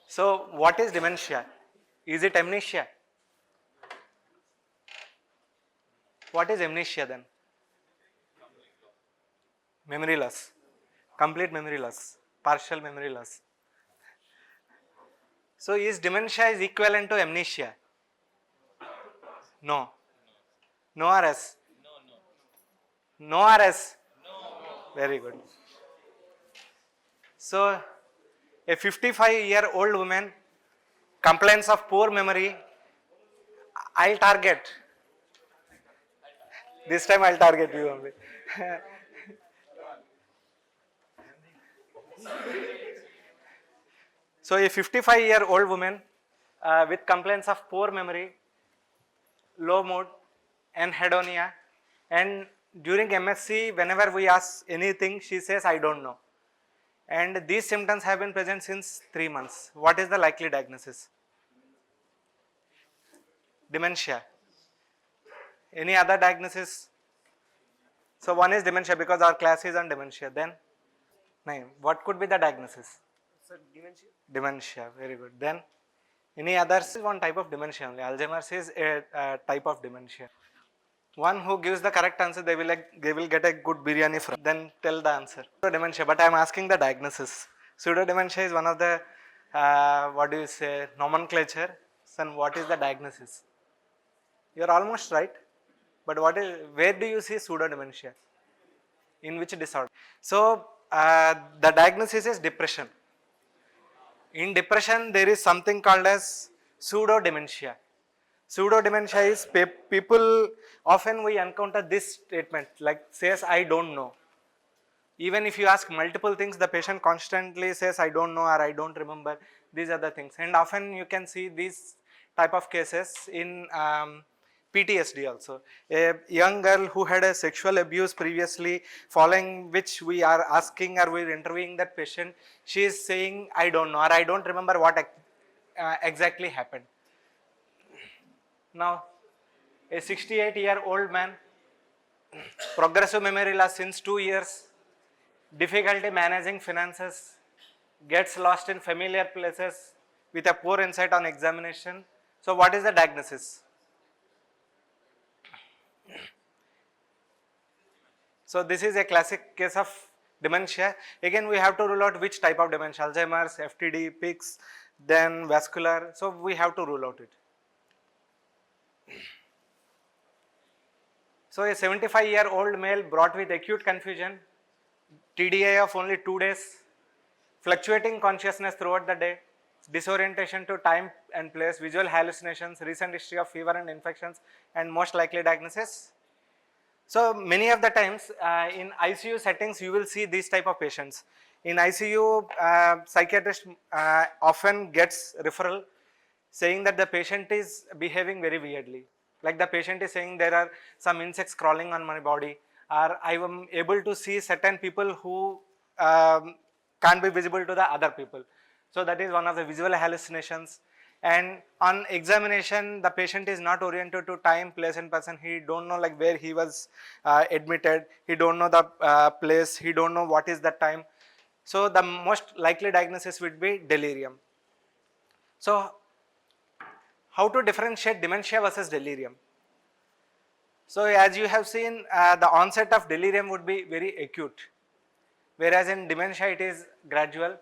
So what is dementia? Is it amnesia? What is amnesia then? Memory loss, complete memory loss, partial memory loss. So is dementia is equivalent to amnesia? No. No or yes? No or yes? Very good. So a 55-year-old woman complains of poor memory. I'll target. This time I'll target you only. So a 55-year-old woman with complaints of poor memory, low mood and hedonia, and during MSc whenever we ask anything she says I don't know, and these symptoms have been present since 3 months. What is the likely diagnosis? Dementia. Any other diagnosis? So one is dementia because our class is on dementia. Then what could be the diagnosis? Sir, dementia. Dementia, very good. Then any others? Is one type of dementia only. Alzheimer's is a type of dementia. One who gives the correct answer, they will get a good biryani from. Then tell the answer. Dementia, but I am asking the diagnosis. Pseudo-dementia is one of the what do you say, nomenclature. Then what is the diagnosis? You are almost right, but where do you see pseudo-dementia? In which disorder? So the diagnosis is depression. In depression, there is something called as pseudo-dementia. Pseudo-dementia is people, often we encounter this statement like says I don't know. Even if you ask multiple things, the patient constantly says I don't know or I don't remember. These are the things, and often you can see these type of cases in PTSD also. A young girl who had a sexual abuse previously, following which we are asking or we are interviewing that patient, she is saying I don't know or I don't remember what exactly happened. Now a 68-year-old man, progressive memory loss since 2 years, difficulty managing finances, gets lost in familiar places with a poor insight on examination. So what is the diagnosis? So this is a classic case of dementia. Again we have to rule out which type of dementia, Alzheimer's, FTD, PICS, then vascular. So we have to rule out it. So a 75-year-old male brought with acute confusion, TDI of only 2 days, fluctuating consciousness throughout the day, disorientation to time and place, visual hallucinations, recent history of fever and infections, and most likely diagnosis. So many of the times in ICU settings you will see these type of patients. In ICU, psychiatrist often gets referral saying that the patient is behaving very weirdly. Like the patient is saying there are some insects crawling on my body, or I am able to see certain people who can't be visible to the other people. So that is one of the visual hallucinations. And on examination, the patient is not oriented to time, place and person. He don't know like where he was admitted. He don't know the place. He don't know what is the time. So the most likely diagnosis would be delirium. So how to differentiate dementia versus delirium? So as you have seen, the onset of delirium would be very acute, whereas in dementia it is gradual.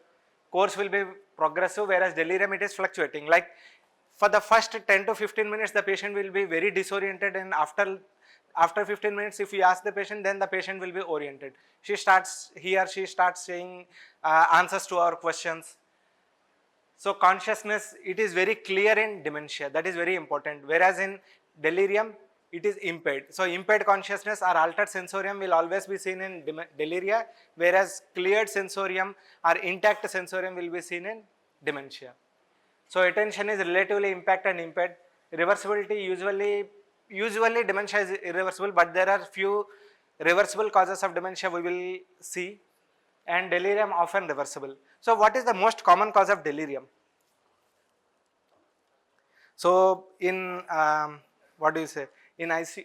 Course will be progressive, whereas delirium it is fluctuating. Like for the first 10 to 15 minutes the patient will be very disoriented, and after 15 minutes if you ask the patient, then the patient will be oriented. He or she starts saying answers to our questions. So consciousness, it is very clear in dementia, that is very important, whereas in delirium it is impaired. So impaired consciousness or altered sensorium will always be seen in deliria, whereas cleared sensorium or intact sensorium will be seen in dementia. So attention is relatively impact and impaired. Reversibility, usually dementia is irreversible, but there are few reversible causes of dementia we will see, and delirium often reversible. So what is the most common cause of delirium? So in what do you say, in alcohol.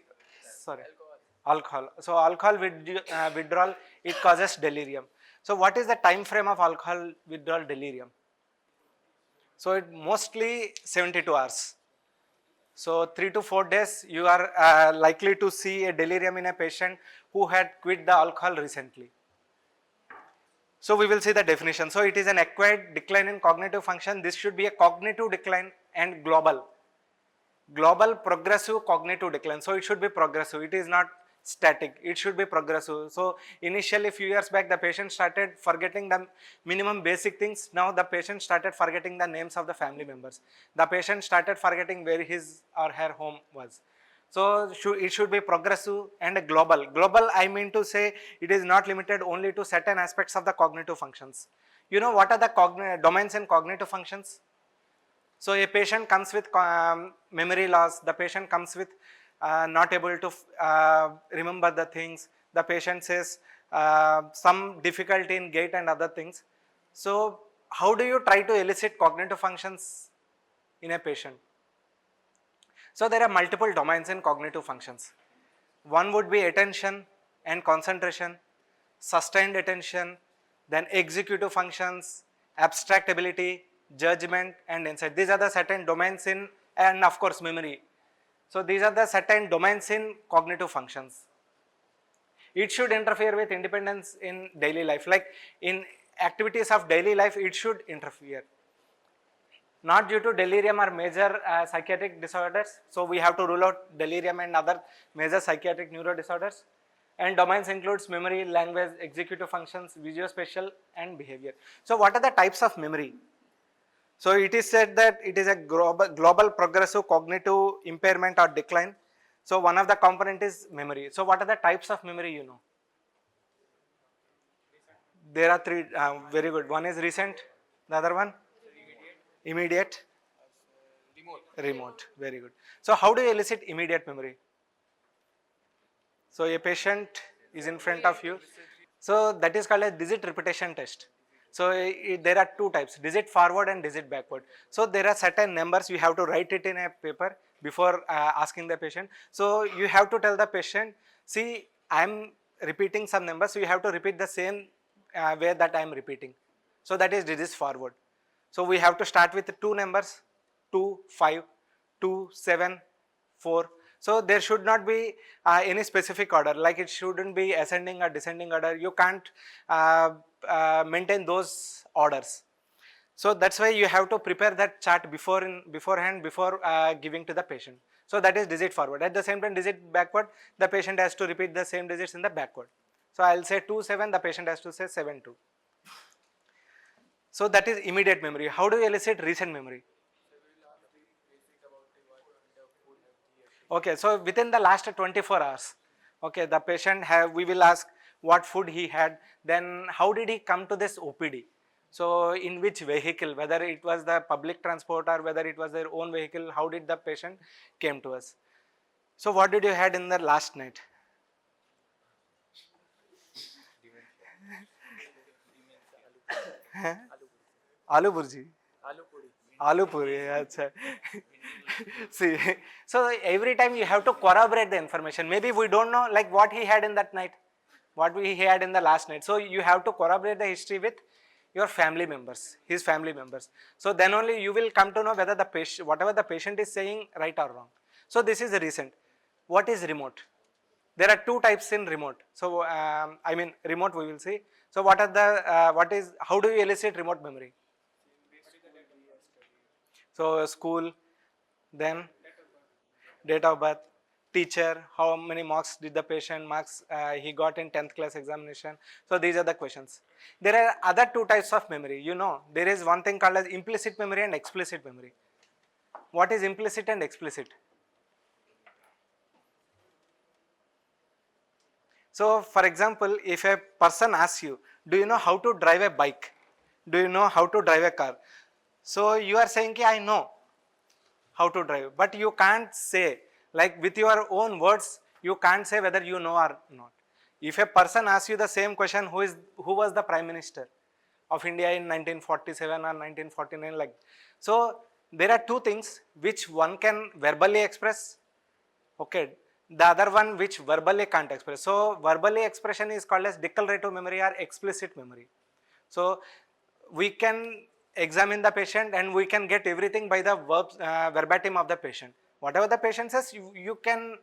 So alcohol withdrawal, it causes delirium. So what is the time frame of alcohol withdrawal delirium? So it mostly 72 hours. So 3 to 4 days you are likely to see a delirium in a patient who had quit the alcohol recently. So we will see the definition. So it is an acquired decline in cognitive function. This should be a cognitive decline and global. Global progressive cognitive decline. So it should be progressive. It is not static. It should be progressive. So initially few years back the patient started forgetting the minimum basic things. Now the patient started forgetting the names of the family members. The patient started forgetting where his or her home was. So it should be progressive and global. Global, I mean to say, it is not limited only to certain aspects of the cognitive functions. You know what are the domains in cognitive functions? So a patient comes with memory loss, the patient comes with not able to remember the things, the patient says some difficulty in gait and other things. So how do you try to elicit cognitive functions in a patient? So there are multiple domains in cognitive functions. One would be attention and concentration, sustained attention, then executive functions, abstract ability, judgment and insight. These are the certain domains in, and of course memory. So these are the certain domains in cognitive functions. It should interfere with independence in daily life, like in activities of daily life it should interfere. Not due to delirium or major psychiatric disorders. So we have to rule out delirium and other major psychiatric neuro disorders. And domains includes memory, language, executive functions, visuospatial and behavior. So what are the types of memory? So it is said that it is a global progressive cognitive impairment or decline. So one of the component is memory. So what are the types of memory you know? There are three, very good. One is recent, the other one? Immediate. Remote, very good. So how do you elicit immediate memory? So a patient is in front of you. So that is called a digit repetition test. So there are two types, digit forward and digit backward. So there are certain numbers, you have to write it in a paper before asking the patient. So you have to tell the patient, see I am repeating some numbers, so you have to repeat the same way that I am repeating. So that is digits forward. So we have to start with two numbers, 2, 5, 2, 7, 4. So there should not be any specific order, like it shouldn't be ascending or descending order. You can't maintain those orders. So that's why you have to prepare that chart beforehand before giving to the patient. So that is digit forward. At the same time, digit backward, the patient has to repeat the same digits in the backward. So I'll say 2, 7, the patient has to say 7, 2. So that is immediate memory. How do you elicit recent memory? Okay, so within the last 24 hours, okay, the patient we will ask what food he had, then how did he come to this OPD? So in which vehicle, whether it was the public transport or whether it was their own vehicle, how did the patient came to us? So what did you had in the last night? Aloo burji. Aloo puri, achha. See, so every time you have to corroborate the information. Maybe we don't know like what he had in that night, what he had in the last night. So you have to corroborate the history with your family members, his family members. So then only you will come to know whether the patient, whatever the patient is saying, right or wrong. So this is recent. What is remote? There are two types in remote. So I mean remote we will see. So what are the how do you elicit remote memory? So school, then date of birth, teacher, how many marks did the patient marks he got in 10th class examination. So these are the questions. There are other two types of memory. You know, there is one thing called as implicit memory and explicit memory. What is implicit and explicit? So for example, if a person asks you, do you know how to drive a bike? Do you know how to drive a car? So you are saying, I know how to drive, but you can't say, like with your own words, you can't say whether you know or not. If a person asks you the same question, who was the Prime Minister of India in 1947 or 1949, like, so there are two things which one can verbally express, okay, the other one which verbally can't express. So verbally expression is called as declarative memory or explicit memory. So we can examine the patient and we can get everything by the verbs, verbatim of the patient. Whatever the patient says, you can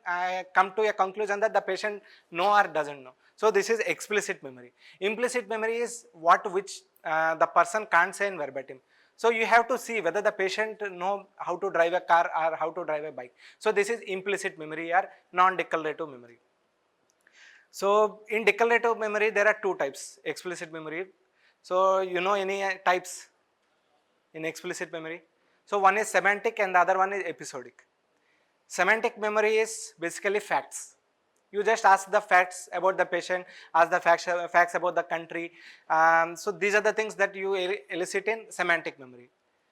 come to a conclusion that the patient know or doesn't know. So this is explicit memory. Implicit memory is which the person can't say in verbatim. So you have to see whether the patient know how to drive a car or how to drive a bike. So this is implicit memory or non-declarative memory. So in declarative memory there are two types, explicit memory. So you know any types in explicit memory? So one is semantic and the other one is episodic. Semantic memory is basically facts. You just ask the facts about the patient, ask the facts about the country. So these are the things that you elicit in semantic memory.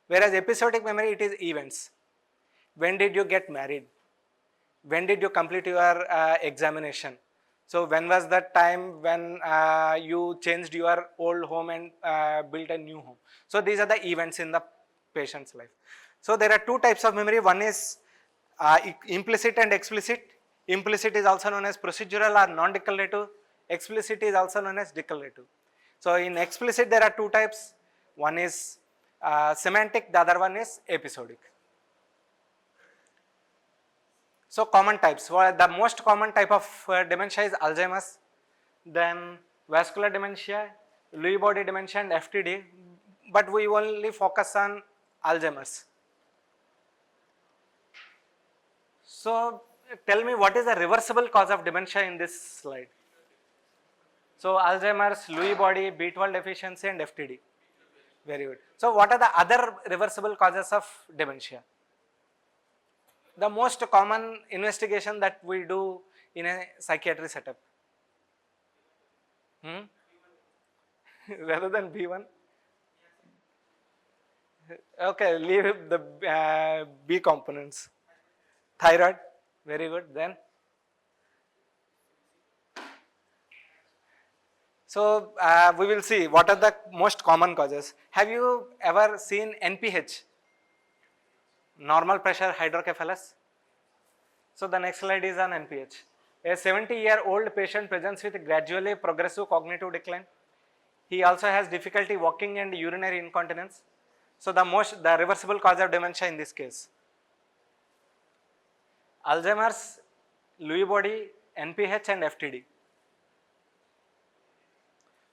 Whereas episodic memory, it is events. When did you get married? When did you complete your examination? So when was that time when you changed your old home and built a new home? So these are the events in the patient's life. So there are two types of memory. One is implicit and explicit. Implicit is also known as procedural or non-declarative. Explicit is also known as declarative. So in explicit there are two types. One is semantic, the other one is episodic. So common types. Well, the most common type of dementia is Alzheimer's, then vascular dementia, Lewy body dementia and FTD, but we only focus on Alzheimer's. So tell me, what is the reversible cause of dementia in this slide? So Alzheimer's, Lewy body, B12 deficiency and FTD. Very good. So what are the other reversible causes of dementia? The most common investigation that we do in a psychiatry setup. Rather than B1? Okay, leave the B components. Thyroid, very good. Then, so we will see what are the most common causes. Have you ever seen NPH? Normal pressure hydrocephalus. So the next slide is on NPH. A 70-year-old patient presents with gradually progressive cognitive decline. He also has difficulty walking and urinary incontinence. So the reversible cause of dementia in this case. Alzheimer's, Lewy body, NPH and FTD.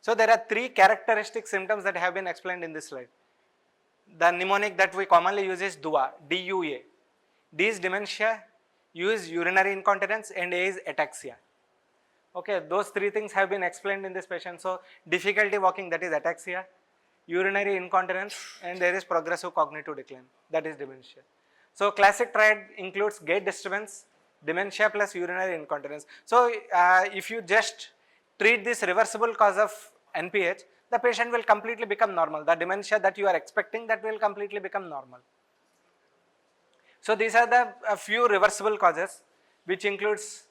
So there are three characteristic symptoms that have been explained in this slide. The mnemonic that we commonly use is DUA, D-U-A. D is dementia, U is urinary incontinence and A is ataxia. Okay, those three things have been explained in this patient. So difficulty walking, that is ataxia, urinary incontinence and there is progressive cognitive decline, that is dementia. So classic triad includes gait disturbance, dementia plus urinary incontinence. So if you just treat this reversible cause of NPH, the patient will completely become normal. The dementia that you are expecting, that will completely become normal. So these are the few reversible causes, which includes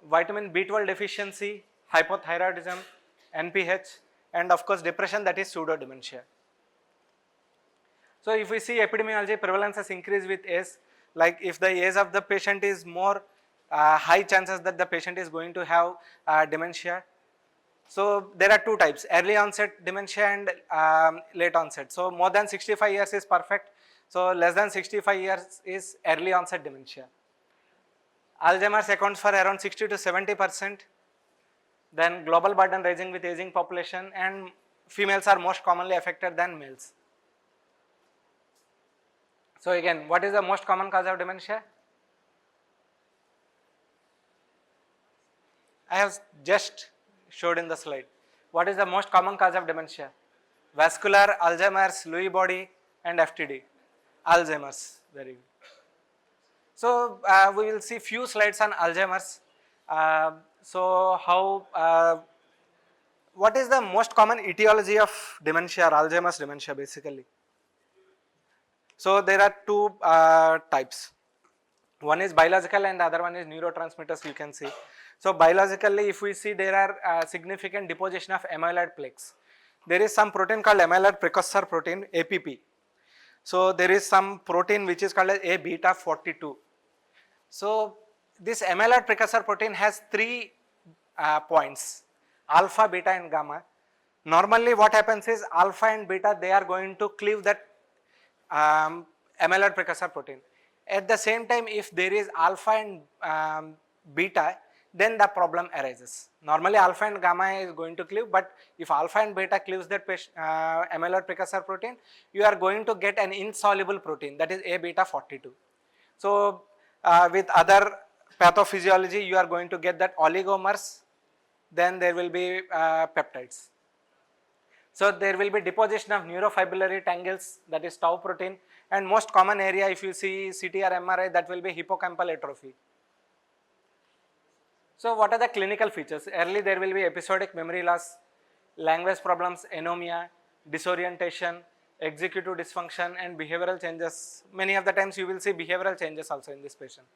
vitamin B12 deficiency, hypothyroidism, NPH and of course depression, that is pseudo-dementia. So if we see epidemiology, prevalence has increased with age. Like if the age of the patient is more, high chances that the patient is going to have dementia. So there are two types, early onset dementia and late onset. So more than 65 years is perfect. So less than 65 years is early onset dementia. Alzheimer's accounts for around 60 to 70%. Then global burden rising with aging population and females are most commonly affected than males. So again, what is the most common cause of dementia? I have just showed in the slide. What is the most common cause of dementia? Vascular, Alzheimer's, Lewy body and FTD. Alzheimer's, very good. So we will see few slides on Alzheimer's. What is the most common etiology of dementia or Alzheimer's dementia basically? So there are two types. One is biological and the other one is neurotransmitters, you can see. So biologically, if we see, there are significant deposition of amyloid plaques. There is some protein called amyloid precursor protein, APP. So there is some protein which is called as A-beta-42. So this amyloid precursor protein has three points, alpha, beta and gamma. Normally what happens is alpha and beta, they are going to cleave that amyloid precursor protein. At the same time, if there is alpha and beta, then the problem arises. Normally alpha and gamma is going to cleave, but if alpha and beta cleaves that amyloid precursor protein, you are going to get an insoluble protein, that is A-beta-42. So with other pathophysiology, you are going to get that oligomers, then there will be peptides. So there will be deposition of neurofibrillary tangles, that is tau protein, and most common area if you see CT or MRI, that will be hippocampal atrophy. So what are the clinical features? Early there will be episodic memory loss, language problems, anomia, disorientation, executive dysfunction and behavioral changes. Many of the times you will see behavioral changes also in this patient,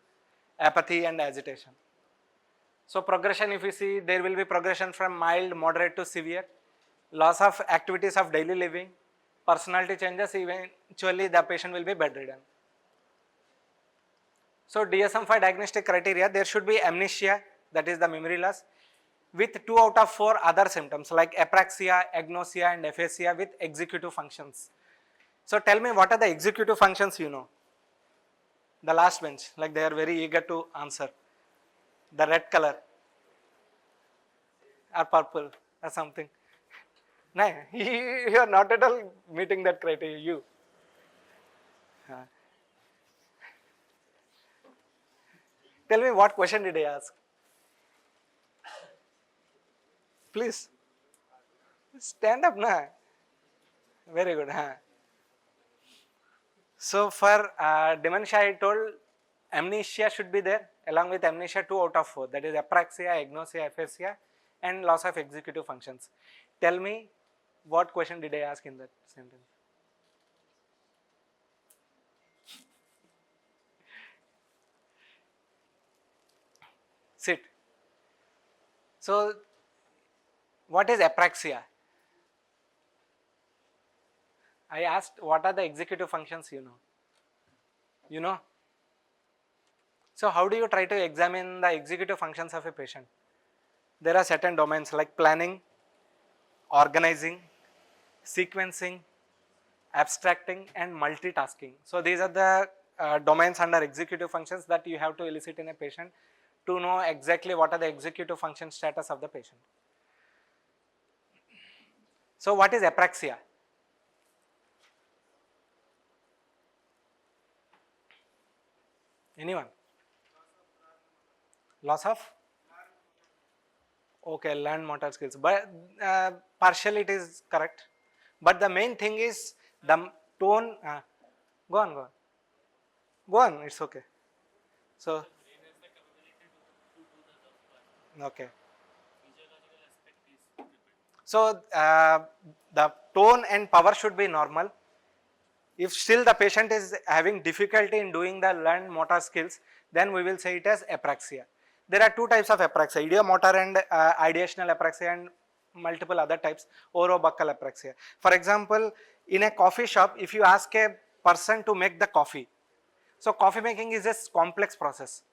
apathy and agitation. So progression, if you see, there will be progression from mild, moderate to severe, loss of activities of daily living, personality changes, eventually the patient will be bedridden. So DSM-5 diagnostic criteria, there should be amnesia, that is the memory loss, with 2 out of 4 other symptoms like apraxia, agnosia and aphasia with executive functions. So tell me, what are the executive functions you know? The last bench, like they are very eager to answer. The red color or purple or something. No, you are not at all meeting that criteria, you. Tell me, what question did I ask? Please. Stand up, na. Very good. Huh? So for dementia, I told amnesia should be there, along with amnesia 2 out of 4, that is apraxia, agnosia, aphasia and loss of executive functions. Tell me, what question did I ask in that sentence? Sit. So what is apraxia? I asked, what are the executive functions you know? You know? So how do you try to examine the executive functions of a patient? There are certain domains like planning, organizing, sequencing, abstracting and multitasking. So these are the domains under executive functions that you have to elicit in a patient to know exactly what are the executive function status of the patient. So what is apraxia? Anyone? Loss of? Okay, learned motor skills, but partially it is correct. But the main thing is the tone. Go on. Go on, it's okay. So, okay. So, the tone and power should be normal. If still the patient is having difficulty in doing the learned motor skills, then we will say it as apraxia. There are 2 types of apraxia, ideomotor and ideational apraxia and multiple other types, orobuccal apraxia. For example, in a coffee shop, if you ask a person to make the coffee, so coffee making is a complex process.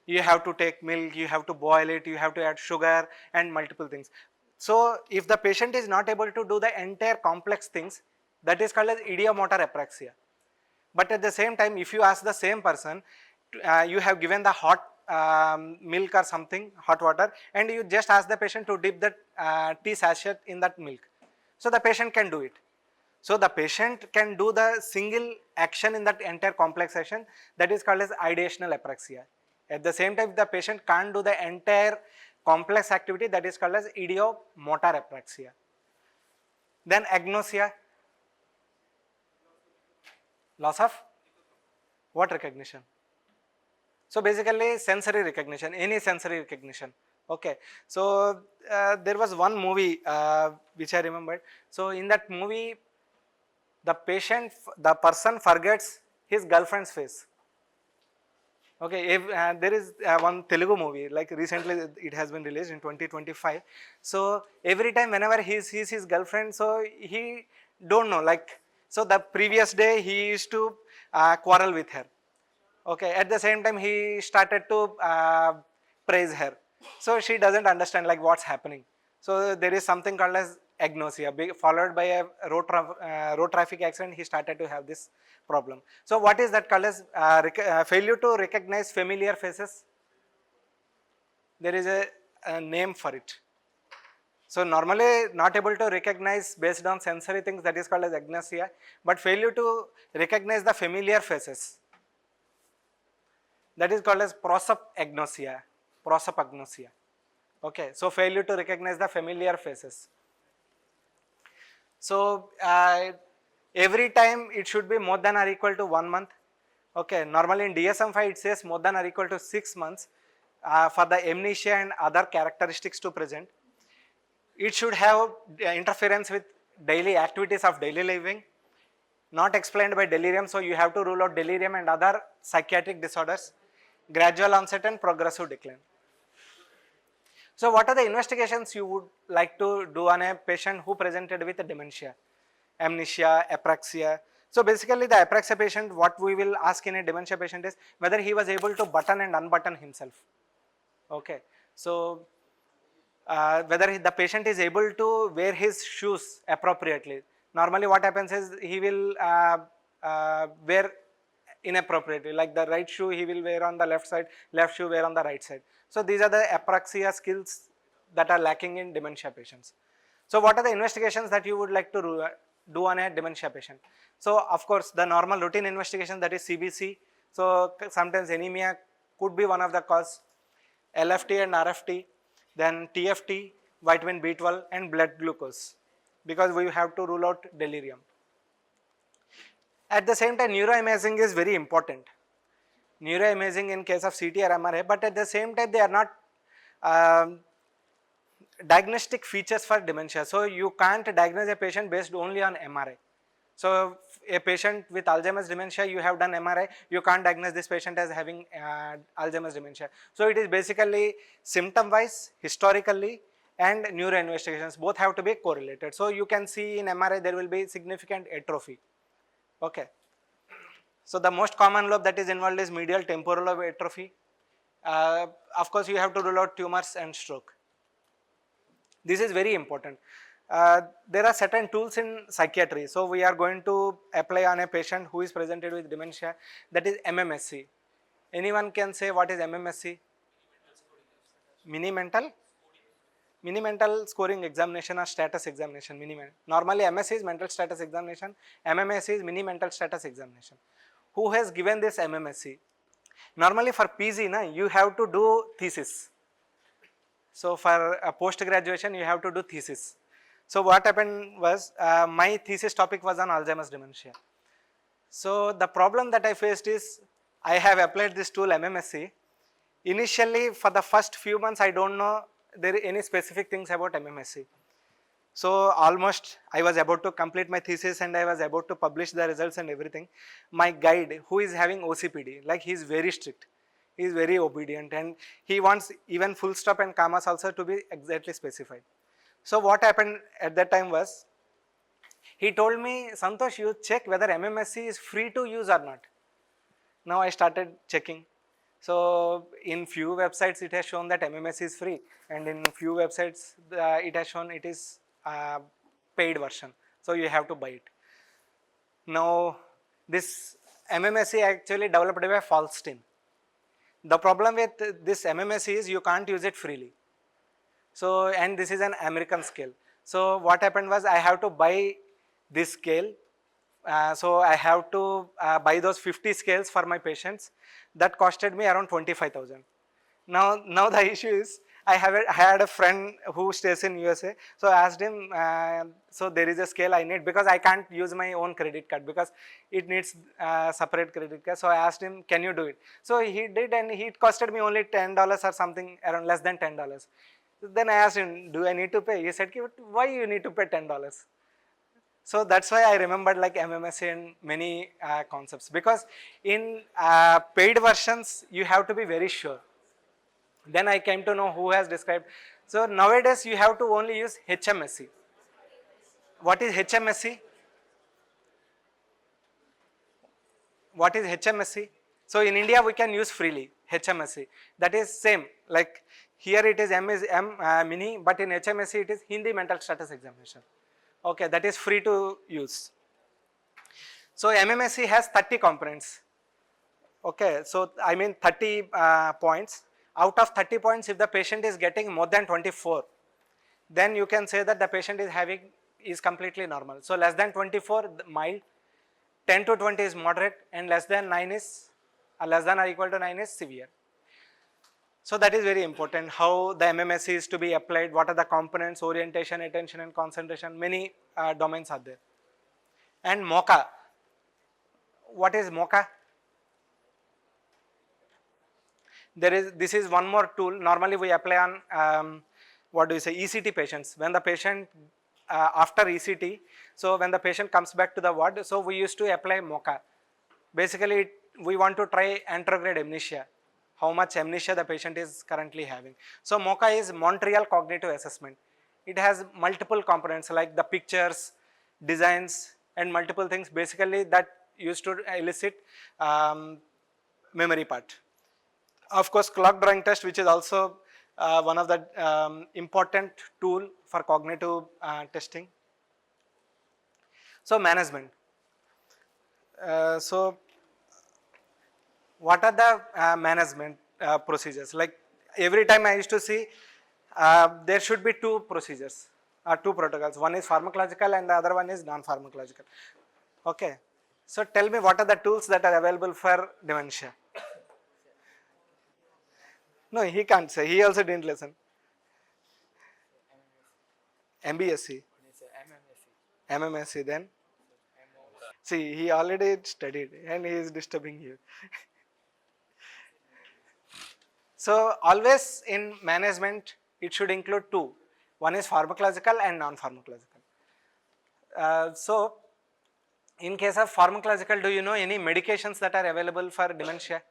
You have to take milk, you have to boil it, you have to add sugar and multiple things. So if the patient is not able to do the entire complex things, that is called as ideomotor apraxia. But at the same time, if you ask the same person, you have given the hot milk or something, hot water, and you just ask the patient to dip that tea sachet in that milk. So the patient can do it. So the patient can do the single action in that entire complex action, that is called as ideational apraxia. At the same time, the patient can't do the entire complex activity, that is called as ideomotor apraxia. Then agnosia, loss of what recognition? So basically sensory recognition, any sensory recognition. Okay, so there was one movie which I remembered. So in that movie, the person forgets his girlfriend's face. Okay, if, there is one Telugu movie, like recently it has been released in 2025. So every time whenever he sees his girlfriend, so he don't know, like, so the previous day he used to quarrel with her. Okay, at the same time he started to praise her. So she doesn't understand like what's happening. So there is something called as agnosia, followed by a road traffic accident. He started to have this problem. So what is that called as failure to recognize familiar faces? There is a name for it. So normally not able to recognize based on sensory things, that is called as agnosia, but failure to recognize the familiar faces, that is called as prosopagnosia. Prosopagnosia. Okay, so failure to recognize the familiar faces. So every time it should be more than or equal to 1 month. Okay, normally in DSM-5 it says more than or equal to 6 months for the amnesia and other characteristics to present. It should have interference with daily activities of daily living, not explained by delirium, so you have to rule out delirium and other psychiatric disorders, gradual onset and progressive decline. So what are the investigations you would like to do on a patient who presented with dementia, amnesia, apraxia? So basically the apraxia patient, what we will ask in a dementia patient is whether he was able to button and unbutton himself. Okay, so whether the patient is able to wear his shoes appropriately. Normally what happens is he will wear inappropriately, like the right shoe he will wear on the left side, left shoe wear on the right side. So these are the apraxia skills that are lacking in dementia patients. So what are the investigations that you would like to do on a dementia patient? So of course the normal routine investigation, that is CBC. So sometimes anemia could be one of the cause, LFT and RFT, then TFT, vitamin B12 and blood glucose, because we have to rule out delirium. At the same time, neuroimaging is very important. Neuroimaging in case of CT or MRI, but at the same time they are not diagnostic features for dementia. So you can't diagnose a patient based only on MRI. So a patient with Alzheimer's dementia, you have done MRI, you can't diagnose this patient as having Alzheimer's dementia. So it is basically symptom wise, historically and neuro investigations, both have to be correlated. So you can see in MRI there will be significant atrophy. Okay. So the most common lobe that is involved is medial temporal lobe atrophy. Of course you have to rule out tumors and stroke. This is very important. There are certain tools in psychiatry. So we are going to apply on a patient who is presented with dementia, that is MMSE. Anyone can say what is MMSE? Mini mental scoring examination or status examination. Normally MSE is mental status examination, MMSE is mini mental status examination. Who has given this MMSE? Normally for PG, you have to do thesis. So for a post graduation you have to do thesis. So what happened was my thesis topic was on Alzheimer's dementia. So the problem that I faced is I have applied this tool MMSE. Initially for the first few months I don't know there are any specific things about MMSE. So almost I was about to complete my thesis and I was about to publish the results and everything. My guide, who is having OCPD, like he is very strict, he is very obedient and he wants even full stop and commas also to be exactly specified. So what happened at that time was, he told me, Santosh, you check whether MMSE is free to use or not. Now I started checking. So in few websites it has shown that MMSE is free, and in few websites it has shown it is paid version. So you have to buy it. Now this MMSE actually developed by Falstein. The problem with this MMSE is you can't use it freely. So, and this is an American scale. So what happened was I have to buy this scale. So I have to buy those 50 scales for my patients. That costed me around 25,000. Now the issue is I had a friend who stays in USA. So I asked him, so there is a scale I need because I can't use my own credit card because it needs separate credit card. So I asked him, can you do it? So he did, and it costed me only $10 or something, around less than $10. Then I asked him, do I need to pay? He said, why you need to pay $10? So that's why I remembered like MMSE and many concepts, because in paid versions you have to be very sure. Then I came to know who has described. So nowadays you have to only use HMSE. What is HMSE? What is HMSE? So in India we can use freely. HMSE. That is same, like here it is M is mini, but in HMSE it is Hindi mental status examination. Okay, that is free to use. So MMSE has 30 components. Okay, so I mean 30 points. Out of 30 points, if the patient is getting more than 24, then you can say that the patient is completely normal. So less than 24 mild, 10 to 20 is moderate, and less than 9 is less than or equal to 9 is severe. So that is very important, how the MMSE is to be applied, what are the components, orientation, attention and concentration, many domains are there. And Mocha. What is Mocha? This is one more tool. Normally we apply on ECT patients. When the patient after ECT, so when the patient comes back to the ward, so we used to apply Mocha. Basically we want to try anterograde amnesia, how much amnesia the patient is currently having. So Mocha is Montreal Cognitive Assessment. It has multiple components like the pictures, designs and multiple things basically that used to elicit memory part. Of course, clock drawing test, which is also one of the important tool for cognitive testing. So management. So what are the management procedures? Like every time I used to see there should be two procedures, two protocols. One is pharmacological and the other one is non-pharmacological. Okay. So tell me, what are the tools that are available for dementia? No, he can't say. He also didn't listen. MBSC. MMSC then. See, he already studied and he is disturbing you. So always in management, it should include two. One is pharmacological and non-pharmacological. So in case of pharmacological, do you know any medications that are available for dementia?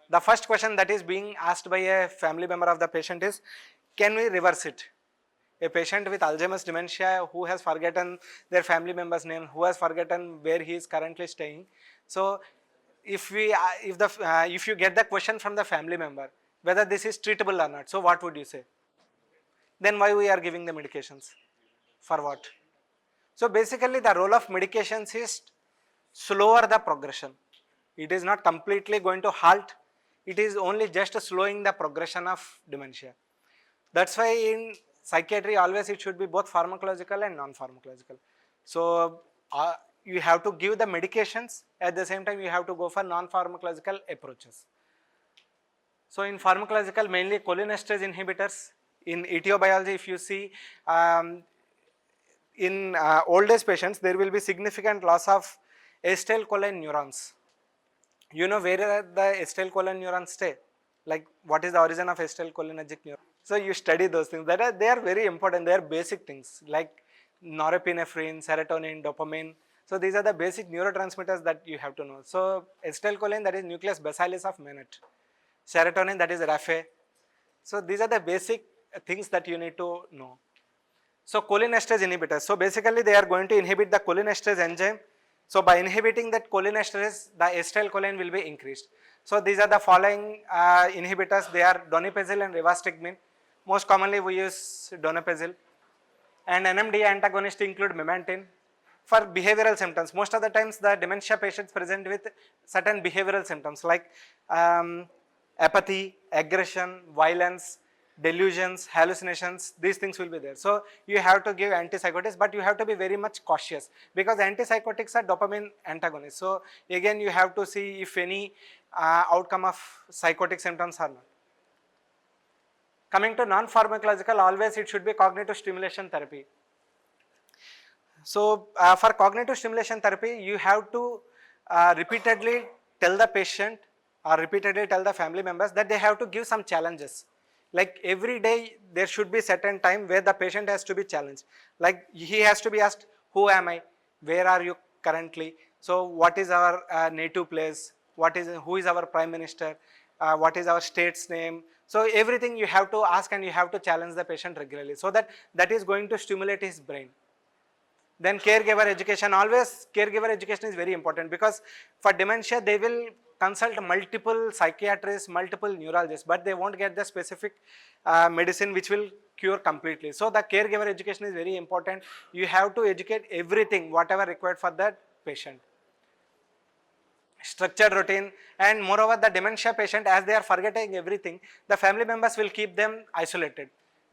The first question that is being asked by a family member of the patient is, can we reverse it? A patient with Alzheimer's dementia who has forgotten their family member's name, who has forgotten where he is currently staying. So if you get the question from the family member, whether this is treatable or not, so what would you say? Then why we are giving the medications? For what? So basically the role of medications is slower the progression. It is not completely going to halt. It is only just slowing the progression of dementia. That's why in psychiatry always it should be both pharmacological and non-pharmacological. So you have to give the medications, at the same time you have to go for non-pharmacological approaches. So in pharmacological, mainly cholinesterase inhibitors. In etiobiology, if you see, in old age patients, there will be significant loss of acetylcholine neurons. You know where the acetylcholine neurons stay? Like what is the origin of acetylcholinergic neuron? So you study those things. They are very important. They are basic things like norepinephrine, serotonin, dopamine. So these are the basic neurotransmitters that you have to know. So acetylcholine, that is nucleus basalis of Manet. Serotonin, that is raphe. So these are the basic things that you need to know. So cholinesterase inhibitors. So basically they are going to inhibit the cholinesterase enzyme. So by inhibiting that cholinesterase, the acetylcholine will be increased. So these are the following inhibitors. They are donepezil and rivastigmine. Most commonly we use donepezil. And NMDA antagonists include memantine. For behavioral symptoms, most of the times the dementia patients present with certain behavioral symptoms like apathy, aggression, violence, delusions, hallucinations, these things will be there. So you have to give antipsychotics, but you have to be very much cautious because antipsychotics are dopamine antagonists. So again you have to see if any outcome of psychotic symptoms are not. Coming to non-pharmacological, always it should be cognitive stimulation therapy. So for cognitive stimulation therapy, you have to repeatedly tell the patient or repeatedly tell the family members that they have to give some challenges. Like every day there should be certain time where the patient has to be challenged. Like he has to be asked, who am I? Where are you currently? So what is our native place? Who is our prime minister? What is our state's name? So everything you have to ask and you have to challenge the patient regularly, so that is going to stimulate his brain. Then caregiver education, always caregiver education is very important because for dementia they will consult multiple psychiatrists, multiple neurologists, but they won't get the specific medicine which will cure completely. So the caregiver education is very important. You have to educate everything, whatever required for that patient. Structured routine, and moreover the dementia patient, as they are forgetting everything, the family members will keep them isolated.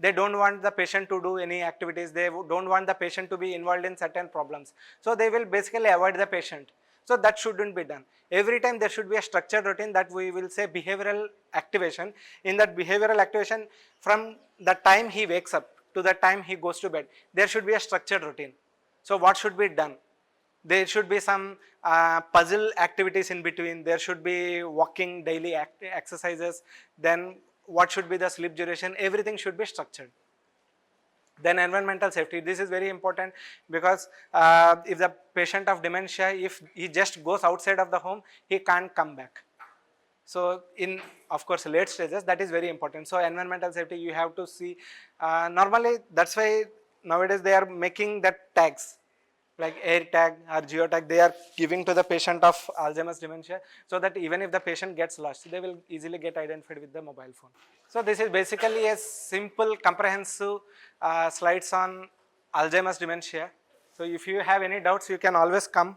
They don't want the patient to do any activities, they don't want the patient to be involved in certain problems. So they will basically avoid the patient. So that shouldn't be done. Every time there should be a structured routine, that we will say behavioral activation. In that behavioral activation, from the time he wakes up to the time he goes to bed, there should be a structured routine. So what should be done? There should be some puzzle activities in between, there should be walking, daily exercises, then what should be the sleep duration, everything should be structured. Then environmental safety, this is very important, because if the patient of dementia, if he just goes outside of the home, he can't come back. So in, of course, late stages, that is very important. So environmental safety, you have to see, normally that's why nowadays they are making that tags, like air tag or geotag, they are giving to the patient of Alzheimer's dementia, so that even if the patient gets lost, they will easily get identified with the mobile phone. So this is basically a simple comprehensive slides on Alzheimer's dementia. So if you have any doubts, you can always come.